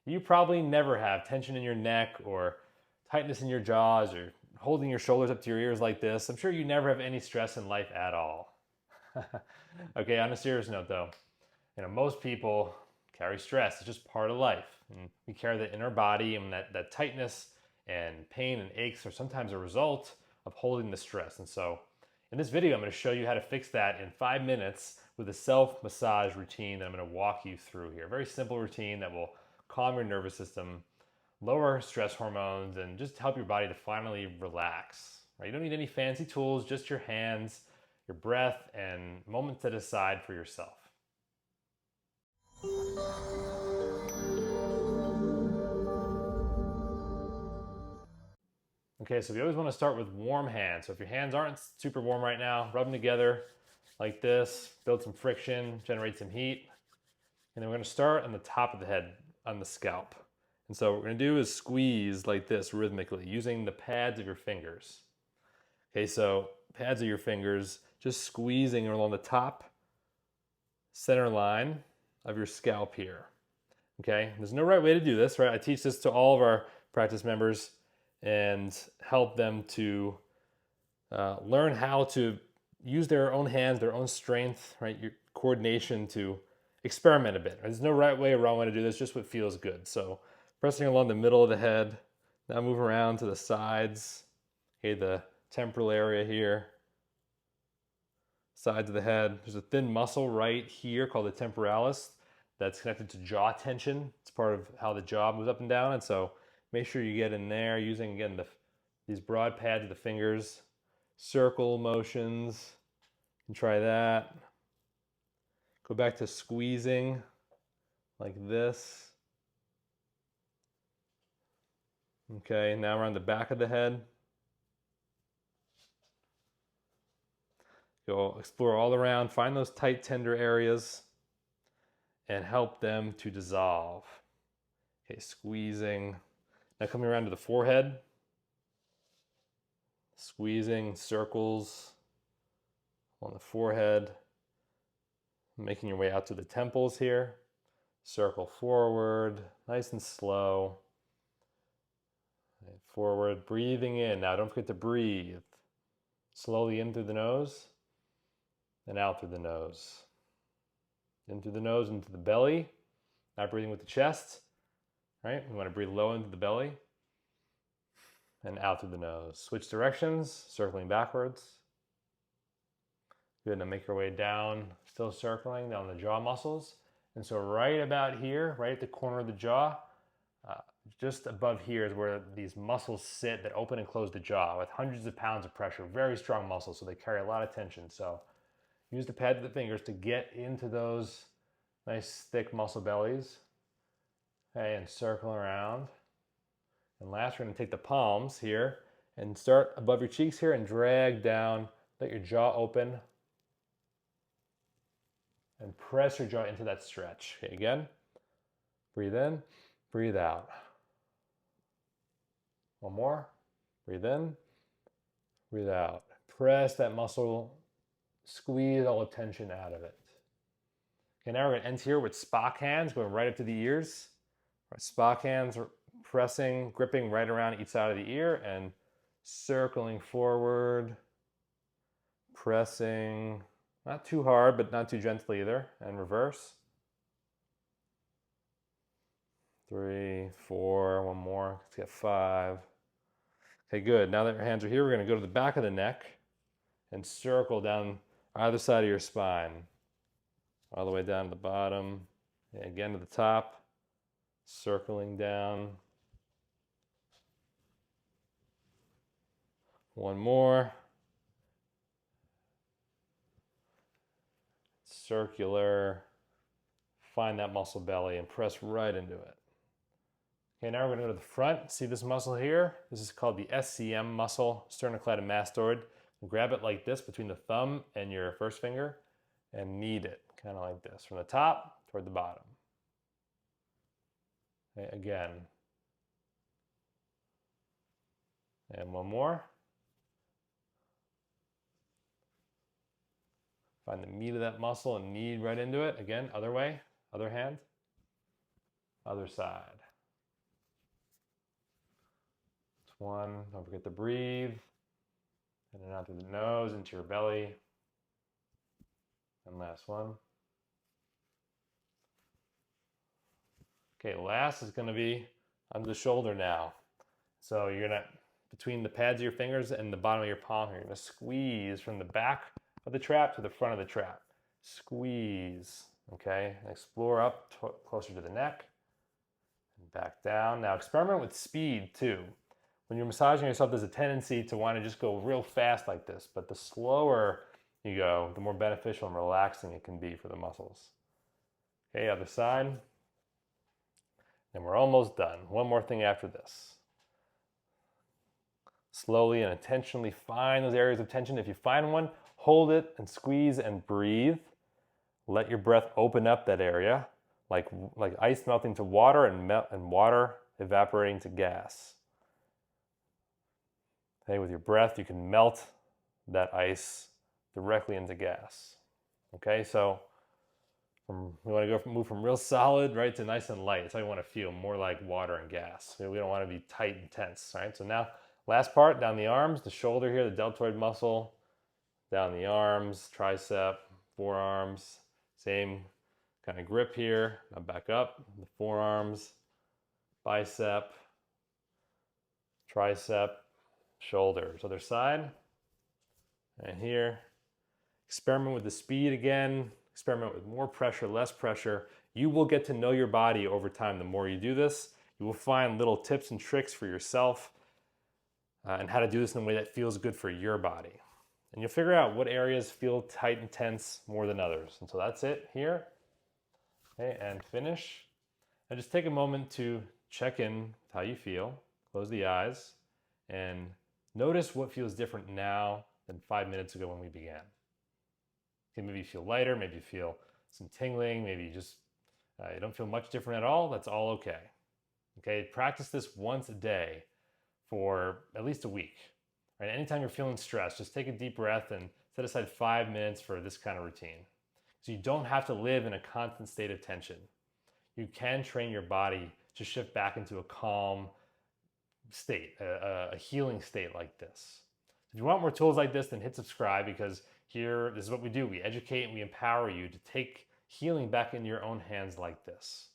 You probably never have tension in your neck or tightness in your jaws or holding your shoulders up to your ears like this. I'm sure you never have any stress in life at all. Okay, on a serious note though, most people carry stress. It's just part of life. And we carry that in our body, and that tightness and pain and aches are sometimes a result of holding the stress. And so in this video, I'm going to show you how to fix that in 5 minutes with a self-massage routine that I'm going to walk you through here. A very simple routine that will calm your nervous system, lower stress hormones, and just help your body to finally relax. Right? You don't need any fancy tools, just your hands, your breath, and moments to decide for yourself. Okay, so we always want to start with warm hands. So if your hands aren't super warm right now, rub them together like this, build some friction, generate some heat. And then we're going to start on the top of the head, on the scalp. And so what we're going to do is squeeze like this rhythmically using the pads of your fingers. Okay, so pads of your fingers, just squeezing along the top center line of your scalp here. Okay, there's no right way to do this, right? I teach this to all of our practice members and help them to learn how to use their own hands, their own strength, right? Your coordination to experiment a bit. Right? There's no right way or wrong way to do this, just what feels good. So pressing along the middle of the head, now move around to the sides, okay, the temporal area here, sides of the head. There's a thin muscle right here called the temporalis that's connected to jaw tension. It's part of how the jaw moves up and down, and so make sure you get in there using, again, these broad pads of the fingers, circle motions. You can try that. Go back to squeezing like this. Okay, now we're on the back of the head. Go explore all around, find those tight, tender areas, and help them to dissolve. Okay, squeezing. Now coming around to the forehead, squeezing circles on the forehead, making your way out to the temples here. Circle forward, nice and slow. Forward, breathing in. Now don't forget to breathe. Slowly in through the nose and out through the nose. In through the nose, into the belly. Not breathing with the chest. Right? We want to breathe low into the belly and out through the nose. Switch directions, circling backwards. Good, now make your way down, still circling down the jaw muscles. And so right about here, right at the corner of the jaw, just above here is where these muscles sit that open and close the jaw with hundreds of pounds of pressure. Very strong muscles, so they carry a lot of tension. So use the pads of the fingers to get into those nice thick muscle bellies. Okay, and circle around. And last, we're going to take the palms here and start above your cheeks here and drag down. Let your jaw open. And press your jaw into that stretch. Okay, again, breathe in, breathe out. One more. Breathe in, breathe out. Press that muscle, squeeze all the tension out of it. Okay, now we're going to end here with Spock hands going right up to the ears. Right, Spock hands are pressing, gripping right around each side of the ear and circling forward, pressing, not too hard, but not too gently either, and reverse. 3, 4, one more, let's get 5. Okay, good. Now that your hands are here, we're going to go to the back of the neck and circle down either side of your spine. All the way down to the bottom, and again to the top, circling down. One more. Circular. Find that muscle belly and press right into it. Okay, now we're going to go to the front. See this muscle here? This is called the SCM muscle, sternocleidomastoid. Grab it like this between the thumb and your first finger and knead it, kind of like this, from the top toward the bottom. Okay, again. And one more. Find the meat of that muscle and knead right into it. Again, other way, other hand, other side. one. Don't forget to breathe. In and out through the nose, into your belly. And last one. Okay, last is going to be under the shoulder now. So you're going to, between the pads of your fingers and the bottom of your palm here, you're going to squeeze from the back of the trap to the front of the trap. Squeeze, okay? And explore up closer to the neck and back down. Now experiment with speed too. When you're massaging yourself, there's a tendency to want to just go real fast like this, but the slower you go, the more beneficial and relaxing it can be for the muscles. Okay, other side. And we're almost done. One more thing after this. Slowly and intentionally find those areas of tension. If you find one, hold it and squeeze and breathe. Let your breath open up that area, like ice melting to water and water evaporating to gas. Okay, with your breath, you can melt that ice directly into gas. Okay, so we want to move from real solid, right, to nice and light. That's how you want to feel, more like water and gas. We don't want to be tight and tense, right? So now, last part, down the arms, the shoulder here, the deltoid muscle, down the arms, tricep, forearms, same kind of grip here. Now back up, the forearms, bicep, tricep, shoulders. Other side, and here. Experiment with the speed again. Experiment with more pressure, less pressure. You will get to know your body over time. The more you do this, you will find little tips and tricks for yourself and how to do this in a way that feels good for your body. And you'll figure out what areas feel tight and tense more than others. And so that's it here. Okay, and finish. And just take a moment to check in with how you feel. Close the eyes and notice what feels different now than 5 minutes ago when we began. Okay, maybe you feel lighter, maybe you feel some tingling, maybe you just you don't feel much different at all. That's all okay. Okay, practice this once a day for at least a week. Right? Anytime you're feeling stressed, just take a deep breath and set aside 5 minutes for this kind of routine. So you don't have to live in a constant state of tension. You can train your body to shift back into a calm state, a healing state like this. If you want more tools like this, then hit subscribe, because here, this is what we do. We educate and we empower you to take healing back into your own hands like this.